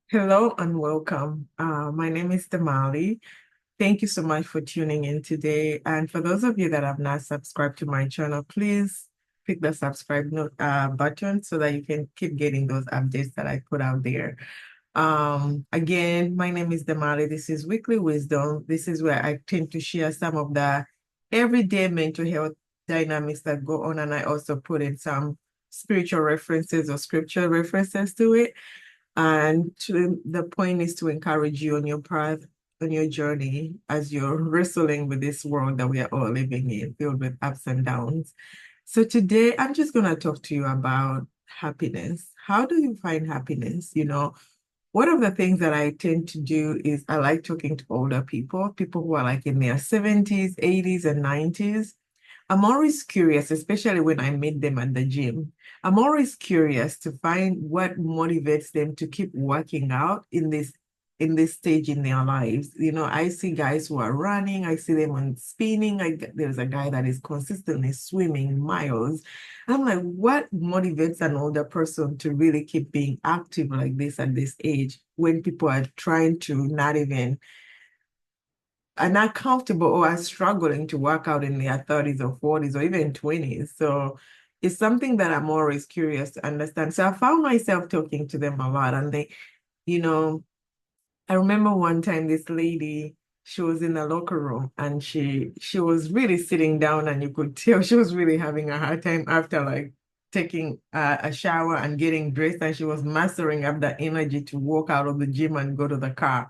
Hello and welcome. My name is Damali. Thank you so much for tuning in today. And for those of you that have not subscribed to my channel, please click the subscribe button so that you can keep getting those updates that I put out there. Again, my name is Damali. This is Weekly Wisdom. This is where I tend to share some of the everyday mental health dynamics that go on, and I also put in some spiritual references or scripture references to it. And the point is to encourage you on your path, on your journey, as you're wrestling with this world that we are all living in, filled with ups and downs. So today, I'm just going to talk to you about happiness. How do you find happiness? One of the things that I tend to do is I like talking to older people, people who are like in their 70s, 80s, and 90s. I'm always curious, especially when I meet them at the gym. I'm always curious to find what motivates them to keep working out in this stage in their lives. I see guys who are running, I see them on spinning. There's a guy that is consistently swimming miles. I'm like, what motivates an older person to really keep being active like this at this age when people are trying to not even are not comfortable or are struggling to work out in their 30s or 40s or even 20s. So it's something that I'm always curious to understand. So I found myself talking to them a lot. And you know, I remember one time this lady, she was in the locker room and she was really sitting down, and you could tell she was really having a hard time after like taking a shower and getting dressed, and she was mustering up the energy to walk out of the gym and go to the car.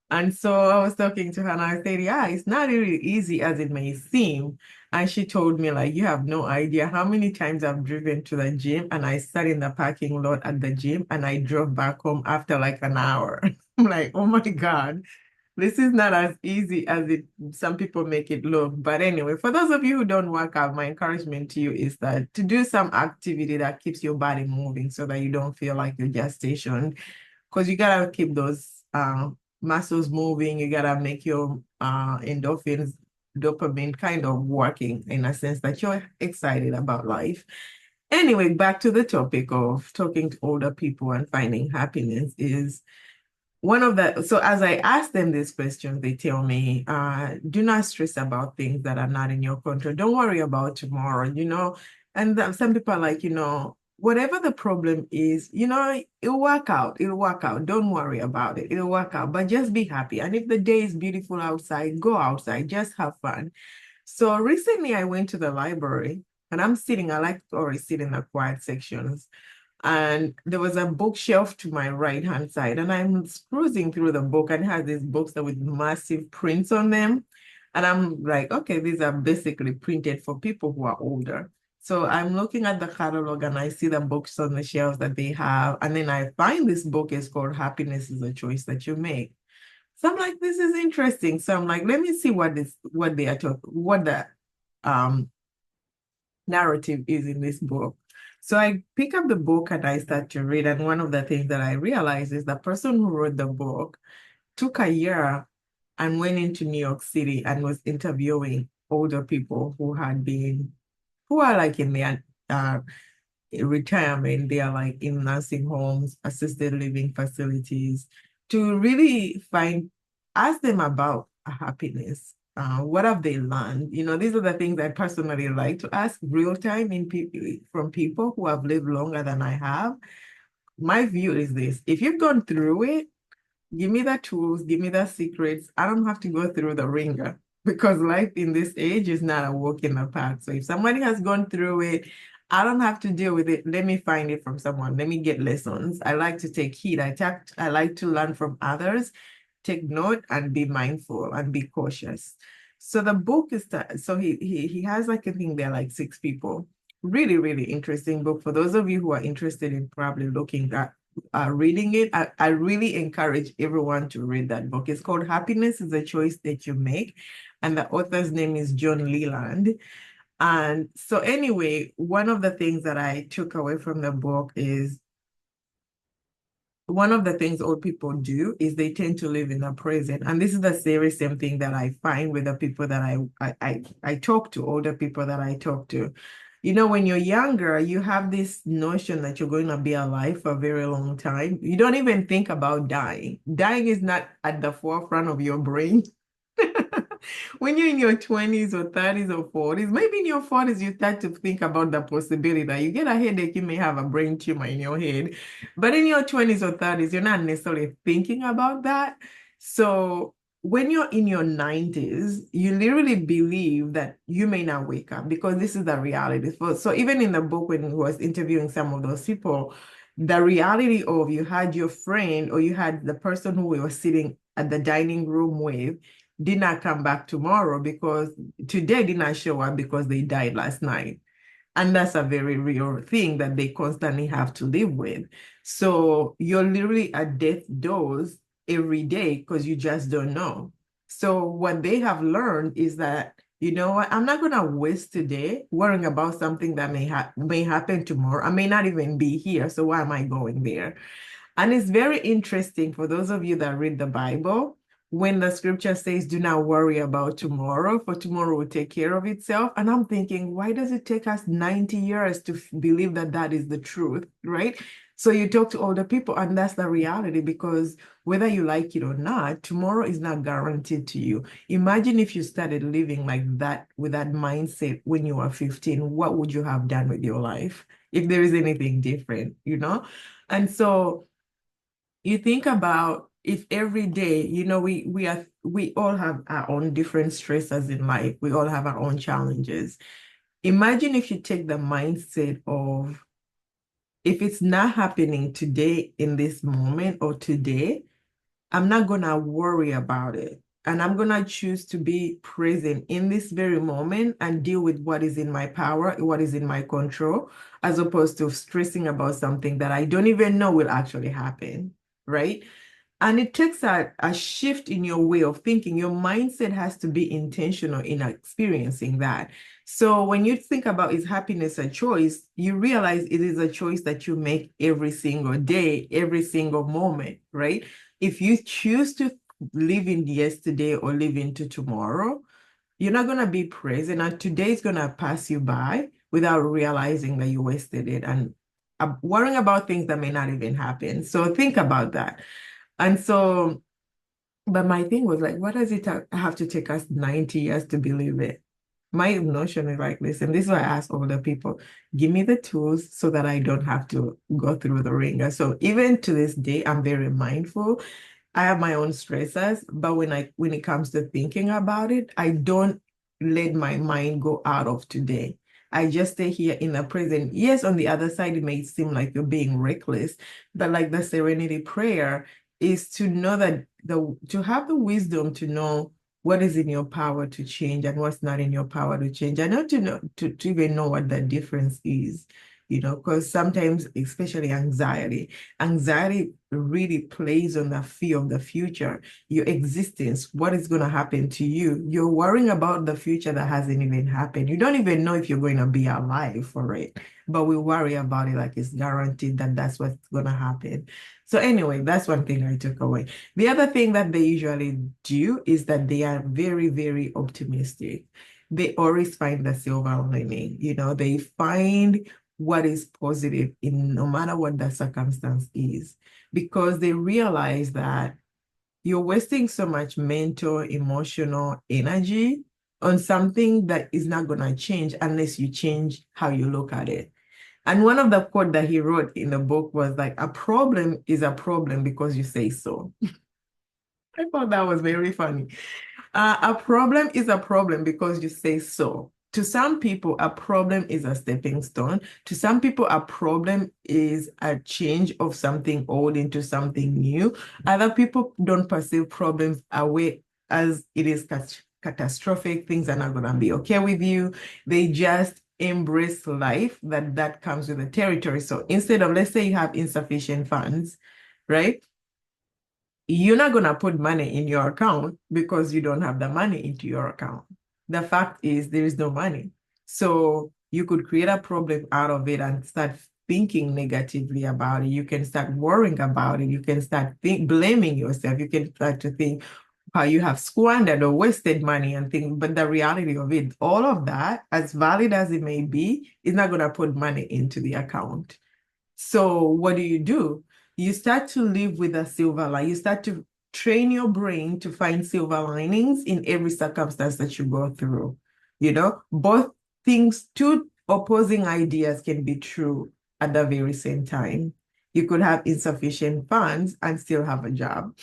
And so I was talking to her and I said, yeah, it's not really easy as it may seem. And she told me, like, you have no idea how many times I've driven to the gym and I sat in the parking lot at the gym and I drove back home after like an hour. I'm like, oh my God, this is not as easy as some people make it look. But anyway, for those of you who don't work out, my encouragement to you is that to do some activity that keeps your body moving so that you don't feel like you're just stationed, because you gotta keep those muscles moving. You gotta make your endorphins, dopamine kind of working in a sense that you're excited about life. Anyway, back to the topic of talking to older people and finding happiness is one of the, so as I ask them these questions, they tell me, do not stress about things that are not in your control. Don't worry about tomorrow. And some people are like, whatever the problem is, it'll work out. It'll work out. Don't worry about it. It'll work out. But just be happy. And if the day is beautiful outside, go outside. Just have fun. So recently I went to the library and I like to always sit in the quiet sections. And there was a bookshelf to my right hand side, and I'm cruising through the book, and it has these books that with massive prints on them. And I'm like, okay, these are basically printed for people who are older. So I'm looking at the catalog and I see the books on the shelves that they have. And then I find this book is called Happiness is a Choice That You Make. So I'm like, this is interesting. So I'm like, let me see what they are talking, what the um narrative is in this book. So I pick up the book and I start to read. And one of the things that I realized is the person who wrote the book took a year and went into New York City and was interviewing older people who are like in their retirement. They are like in nursing homes, assisted living facilities, to really ask them about happiness. What have they learned? These are the things I personally like to ask real time from people who have lived longer than I have. My view is this: if you've gone through it, give me the tools, give me the secrets. I don't have to go through the ringer because life in this age is not a walk in the park. So if somebody has gone through it, I don't have to deal with it. Let me find it from someone. Let me get lessons. I like to take heed. I like to learn from others, take note, and be mindful and be cautious. So the book is that. So he has like, I think there are like 6 people. Really, really interesting book. For those of you who are interested in probably looking at reading it, I really encourage everyone to read that book. It's called Happiness is a Choice That You Make, and the author's name is John Leland. And so anyway, one of the things that I took away from the book is one of the things old people do is they tend to live in the present. And this is the very same thing that I find with the people that I talk to, older people that I talk to. When you're younger, you have this notion that you're going to be alive for a very long time. You don't even think about dying. Dying is not at the forefront of your brain. When you're in your 20s or 30s or 40s, maybe in your 40s, you start to think about the possibility that you get a headache, you may have a brain tumor in your head. But in your 20s or 30s, you're not necessarily thinking about that. So when you're in your 90s, you literally believe that you may not wake up because this is the reality. So even in the book, when he was interviewing some of those people, the reality of you had your friend or you had the person who we were sitting at the dining room with did not come back tomorrow because today did not show up because they died last night. And that's a very real thing that they constantly have to live with. So you're literally at death doors every day because you just don't know. So what they have learned is that, you know what, I'm not gonna waste today worrying about something that may happen tomorrow. I may not even be here. So why am I going there? And it's very interesting for those of you that read the Bible, when the scripture says, do not worry about tomorrow, for tomorrow will take care of itself. And I'm thinking, why does it take us 90 years to believe that that is the truth, right? So you talk to older people, and that's the reality because whether you like it or not, tomorrow is not guaranteed to you. Imagine if you started living like that with that mindset when you were 15, what would you have done with your life if there is anything different? And so you think about if every day, we all have our own different stresses in life. We all have our own challenges. Imagine if you take the mindset of if it's not happening today in this moment or today, I'm not gonna worry about it. And I'm gonna choose to be present in this very moment and deal with what is in my power, what is in my control, as opposed to stressing about something that I don't even know will actually happen, right? And it takes a shift in your way of thinking. Your mindset has to be intentional in experiencing that. So when you think about is happiness a choice, you realize it is a choice that you make every single day, every single moment, right? If you choose to live in yesterday or live into tomorrow, you're not going to be present. And today is going to pass you by without realizing that you wasted it and worrying about things that may not even happen. So think about that. And so, but my thing was like, what does it have to take us 90 years to believe it? My notion is like this, and this is why I ask older people, give me the tools so that I don't have to go through the ringer. So even to this day, I'm very mindful. I have my own stressors, but when it comes to thinking about it, I don't let my mind go out of today. I just stay here in the present. Yes, on the other side, it may seem like you're being reckless, but like the serenity prayer is to know that to have the wisdom to know what is in your power to change and what's not in your power to change. I know to even know what the difference is, because sometimes, especially anxiety really plays on the fear of the future, your existence, what is going to happen to you. You're worrying about the future that hasn't even happened. You don't even know if you're going to be alive for it, but we worry about it like it's guaranteed that that's what's going to happen. So anyway, that's one thing I took away. The other thing that they usually do is that they are very, very optimistic. They always find the silver lining. They find what is positive in no matter what the circumstance is, because they realize that you're wasting so much mental, emotional energy on something that is not going to change unless you change how you look at it. And one of the quote that he wrote in the book was like, a problem is a problem because you say so. I thought that was very funny. A problem is a problem because you say so. To some people, a problem is a stepping stone. To some people, a problem is a change of something old into something new. Other people don't perceive problems away as it is catastrophic. Things are not going to be okay with you. They just embrace life that comes with the territory. So instead of, let's say you have insufficient funds, right? You're not going to put money in your account because you don't have the money into your account. The fact is there is no money. So you could create a problem out of it and start thinking negatively about it. You can start worrying about it. You can start blaming yourself. You can start to think, how you have squandered or wasted money and things. But the reality of it, all of that, as valid as it may be, is not going to put money into the account. So what do? You start to live with a silver line. You start to train your brain to find silver linings in every circumstance that you go through. Both things, two opposing ideas can be true at the very same time. You could have insufficient funds and still have a job.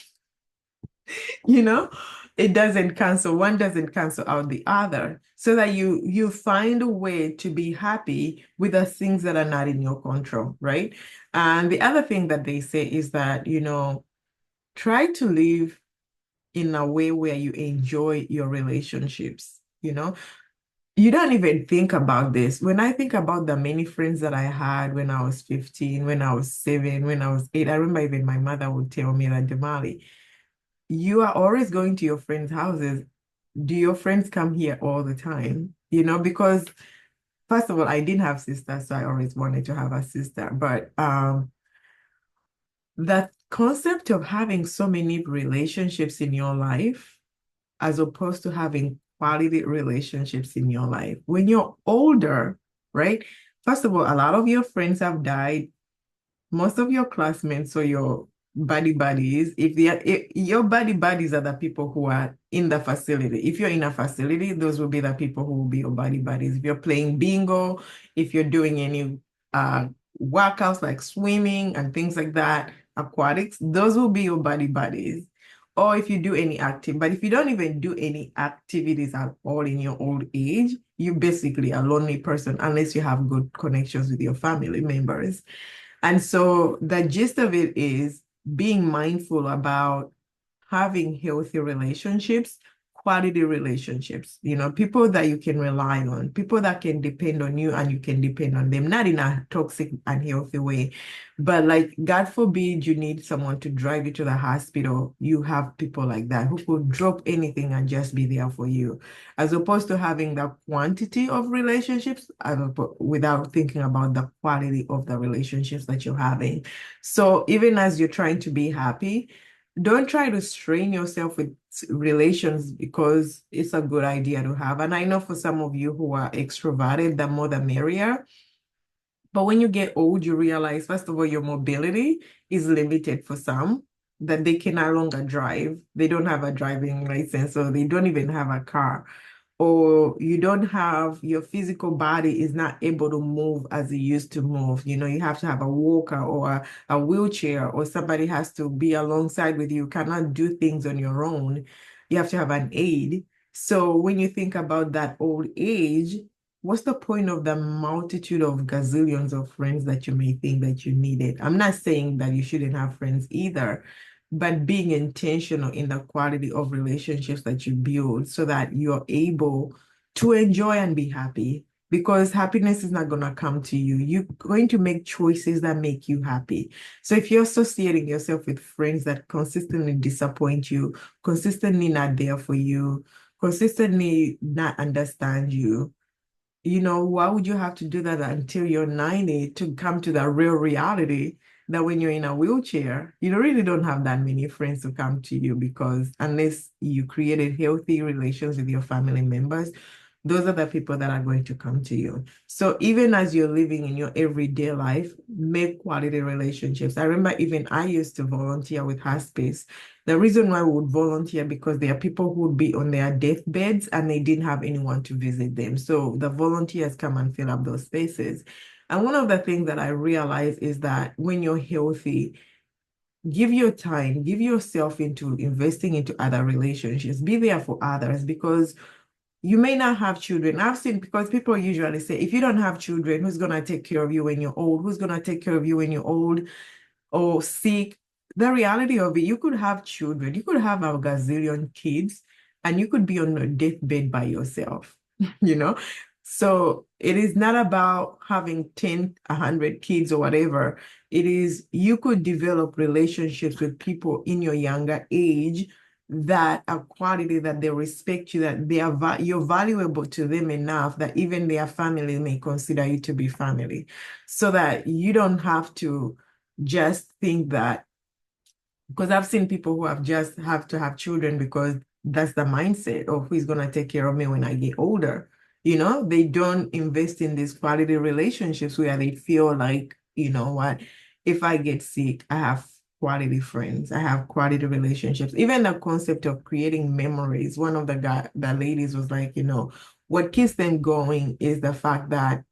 you know it doesn't cancel, one doesn't cancel out the other, so that you find a way to be happy with the things that are not in your control, right? And the other thing that they say is that try to live in a way where you enjoy your relationships. You don't even think about this. When I think about the many friends that I had when I was 15, when I was 7, when I was 8, I remember even my mother would tell me that, Damali, you are always going to your friends' houses. Do your friends come here all the time? Because first of all, I didn't have sisters, so I always wanted to have a sister. But that concept of having so many relationships in your life, as opposed to having quality relationships in your life. When you're older, right? First of all, a lot of your friends have died. Most of your classmates or your buddy buddies, if your buddy buddies are the people who are in the facility. If you're in a facility, those will be the people who will be your buddy buddies. If you're playing bingo, if you're doing any uh workouts like swimming and things like that, aquatics, those will be your buddy buddies. Or if you do any active, but if you don't even do any activities at all in your old age, you're basically a lonely person unless you have good connections with your family members. And so the gist of it is being mindful about having healthy relationships, quality relationships, people that you can rely on, people that can depend on you and you can depend on them, not in a toxic, unhealthy way, but like, God forbid you need someone to drive you to the hospital. You have people like that who could drop anything and just be there for you, as opposed to having the quantity of relationships without thinking about the quality of the relationships that you're having. So even as you're trying to be happy, don't try to strain yourself with relations because it's a good idea to have. And I know for some of you who are extroverted, the more the merrier. But when you get old, you realize, first of all, your mobility is limited for some, that they can no longer drive. They don't have a driving license, or they don't even have a car, or you don't have, your physical body is not able to move as it used to move. You have to have a walker or a wheelchair, or somebody has to be alongside with you. You cannot do things on your own. You have to have an aid. So when you think about that old age, what's the point of the multitude of gazillions of friends that you may think that you needed? I'm not saying that you shouldn't have friends either, but being intentional in the quality of relationships that you build so that you're able to enjoy and be happy. Because happiness is not going to come to you. You're going to make choices that make you happy. So if you're associating yourself with friends that consistently disappoint you, consistently not there for you, consistently not understand you, why would you have to do that until you're 90 to come to the real reality that when you're in a wheelchair, you really don't have that many friends to come to you, because unless you created healthy relations with your family members, those are the people that are going to come to you. So even as you're living in your everyday life, make quality relationships. I remember even I used to volunteer with Hospice. The reason why we would volunteer, because there are people who would be on their deathbeds and they didn't have anyone to visit them. So the volunteers come and fill up those spaces. And one of the things that I realized is that when you're healthy, give your time, give yourself into investing into other relationships, be there for others, because you may not have children. I've seen, because people usually say, if you don't have children, who's going to take care of you when you're old? Who's going to take care of you when you're old or sick? The reality of it, you could have children, you could have a gazillion kids, and you could be on a deathbed by yourself, you know? So it is not about having 10, 100 kids or whatever. It is, you could develop relationships with people in your younger age that are quality, that they respect you, that you're valuable to them enough that even their family may consider you to be family, so that you don't have to just think that Because I've seen people who have just have to have children because that's the mindset of who's gonna take care of me when I get older. They don't invest in these quality relationships where they feel like, you know what, if I get sick, I have quality friends, I have quality relationships. Even the concept of creating memories. One of the ladies was like, what keeps them going is the fact that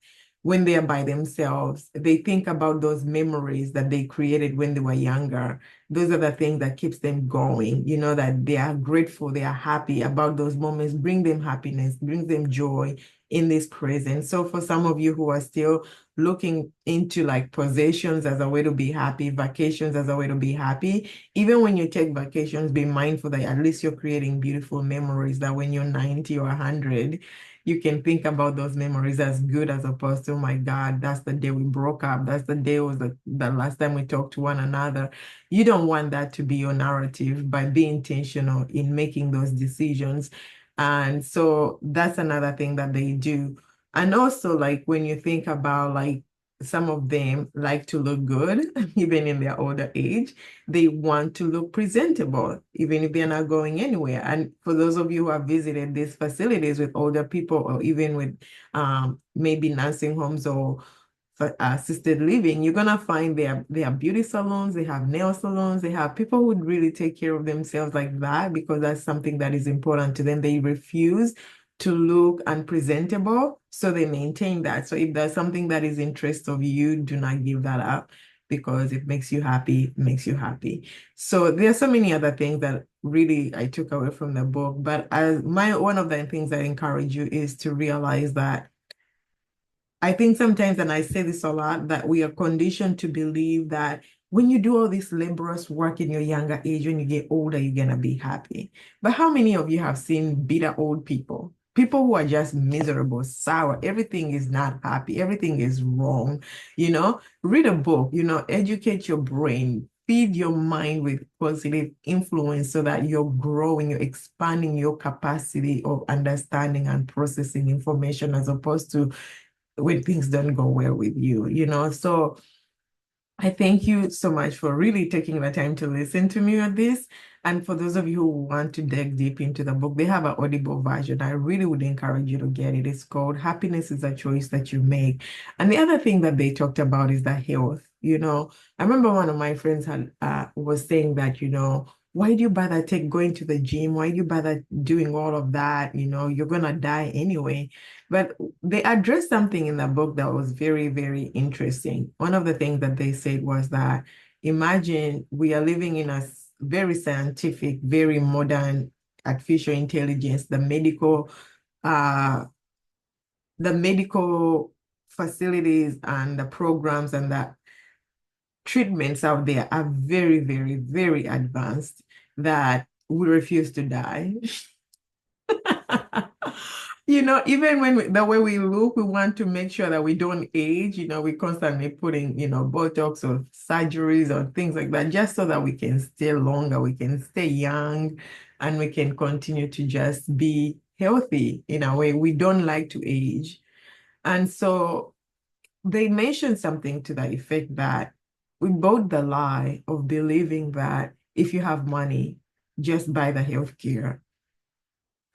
when they are by themselves, they think about those memories that they created when they were younger. Those are the things that keeps them going, that they are grateful, they are happy about those moments, bring them happiness, bring them joy in this present. So for some of you who are still looking into like possessions as a way to be happy, vacations as a way to be happy, even when you take vacations, be mindful that at least you're creating beautiful memories that when you're 90 or 100, you can think about those memories as good as opposed to, oh my God, that's the day we broke up. That's the day was the last time we talked to one another. You don't want that to be your narrative by being intentional in making those decisions. And so that's another thing that they do. And also, like when you think about like some of them like to look good, even in their older age, they want to look presentable, even if they're not going anywhere. And for those of you who have visited these facilities with older people, or even with maybe nursing homes or for assisted living, you're gonna find they have beauty salons, they have nail salons, they have people who would really take care of themselves like that because that's something that is important to them. They refuse to look unpresentable, so they maintain that. So if there's something that is interest of you, do not give that up because it makes you happy, it makes you happy. So there's so many other things that really I took away from the book, but as my one of the things I encourage you is to realize that I think sometimes, and I say this a lot, that we are conditioned to believe that when you do all this laborious work in your younger age, when you get older, you're going to be happy. But how many of you have seen bitter old people? People who are just miserable, sour, everything is not happy, everything is wrong. Read a book, educate your brain, feed your mind with positive influence so that you're growing, you're expanding your capacity of understanding and processing information as opposed to when things don't go well with you. So I thank you so much for really taking the time to listen to me on this. And for those of you who want to dig deep into the book, they have an audible version. I really would encourage you to get it. It's called Happiness is a Choice That You Make. And the other thing that they talked about is the health. I remember one of my friends was saying that, why do you bother going to the gym? Why do you bother doing all of that? You're gonna die anyway. But they addressed something in the book that was very, very interesting. One of the things that they said was that imagine we are living in a very scientific, very modern artificial intelligence, uh, the medical facilities and the programs and the treatments out there are very, very, very advanced that we refuse to die. Even the way we look, we want to make sure that we don't age. We constantly putting, Botox or surgeries or things like that, just so that we can stay longer, we can stay young, and we can continue to just be healthy in a way. We don't like to age. And so they mentioned something to the effect that we bought the lie of believing that if you have money, just buy the healthcare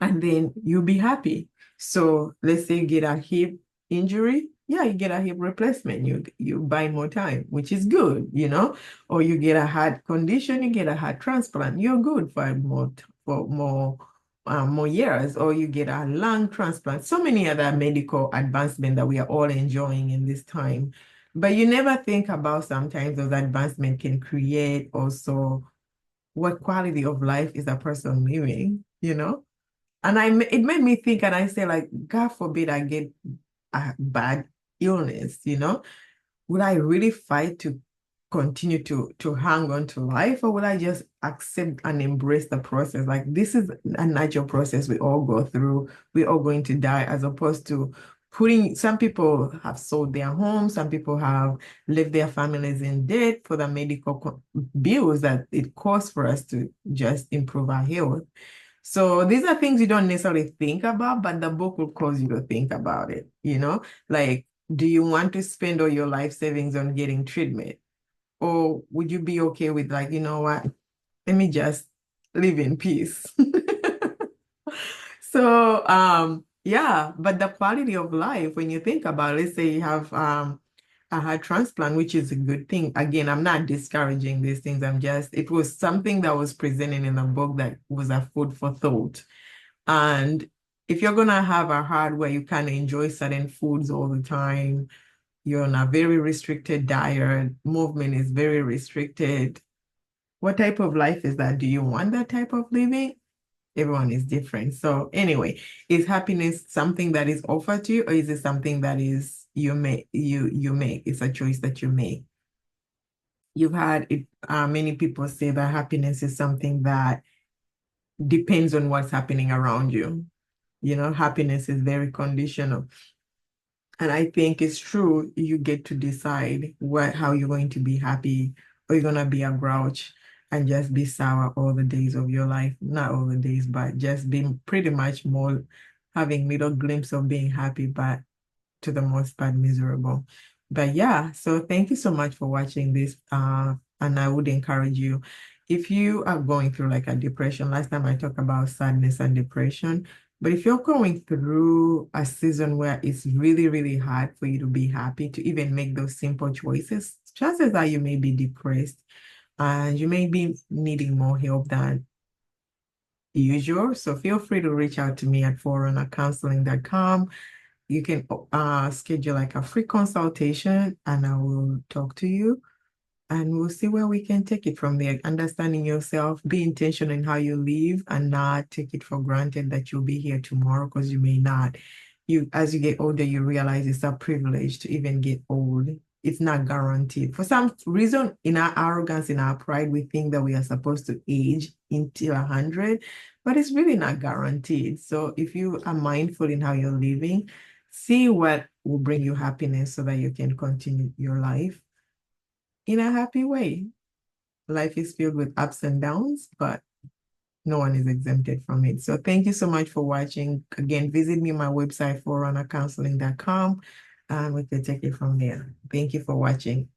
and then you'll be happy. So let's say you get a hip injury. Yeah, you get a hip replacement. You buy more time, which is good. Or you get a heart condition, you get a heart transplant. You're good for more years. Or you get a lung transplant. So many other medical advancements that we are all enjoying in this time. But you never think about sometimes those advancements can create also what quality of life is a person living. And it made me think, and I say, like, God forbid I get a bad illness. Would I really fight to continue to hang on to life, or would I just accept and embrace the process? Like, this is a natural process we all go through. We're all going to die, as opposed to some people have sold their homes, some people have left their families in debt for the medical bills that it costs for us to just improve our health. So these are things you don't necessarily think about, but the book will cause you to think about it. Like, do you want to spend all your life savings on getting treatment? Or would you be okay with, like, you know what? let me just live in peace. So, yeah, but the quality of life, when you think about it, let's say you have a heart transplant, which is a good thing. Again, I'm not discouraging these things. It was something that was presented in a book that was a food for thought. And if you're gonna have a heart where you can't enjoy certain foods all the time, you're on a very restricted diet, movement is very restricted. What type of life is that? Do you want that type of living? Everyone is different. So anyway, is happiness something that is offered to you, or is it something that is you make? It's a choice that you make. You've had it, many people say that happiness is something that depends on what's happening around you. You know, happiness is very conditional. And I think it's true, you get to decide how you're going to be happy, or you're gonna be a grouch and just be sour all the days of your life. Not all the days, but just being pretty much more having little glimpse of being happy, but to the most part miserable. But yeah, so thank you so much for watching this. And I would encourage you, if you are going through like a depression, last time I talked about sadness and depression, but if you're going through a season where it's really, really hard for you to be happy, to even make those simple choices, chances are you may be depressed and you may be needing more help than usual. So feel free to reach out to me at forerunnercounseling.com. You can schedule like a free consultation and I will talk to you and we'll see where we can take it from there. Understanding yourself, be intentional in how you live and not take it for granted that you'll be here tomorrow because you may not. As you get older, you realize it's a privilege to even get old. It's not guaranteed. For some reason, in our arrogance, in our pride, we think that we are supposed to age until 100, but it's really not guaranteed. So if you are mindful in how you're living, see what will bring you happiness so that you can continue your life in a happy way. Life is filled with ups and downs, but no one is exempted from it. So thank you so much for watching. Again, visit me on my website, forerunnercounseling.com, and we can take it from there. Thank you for watching.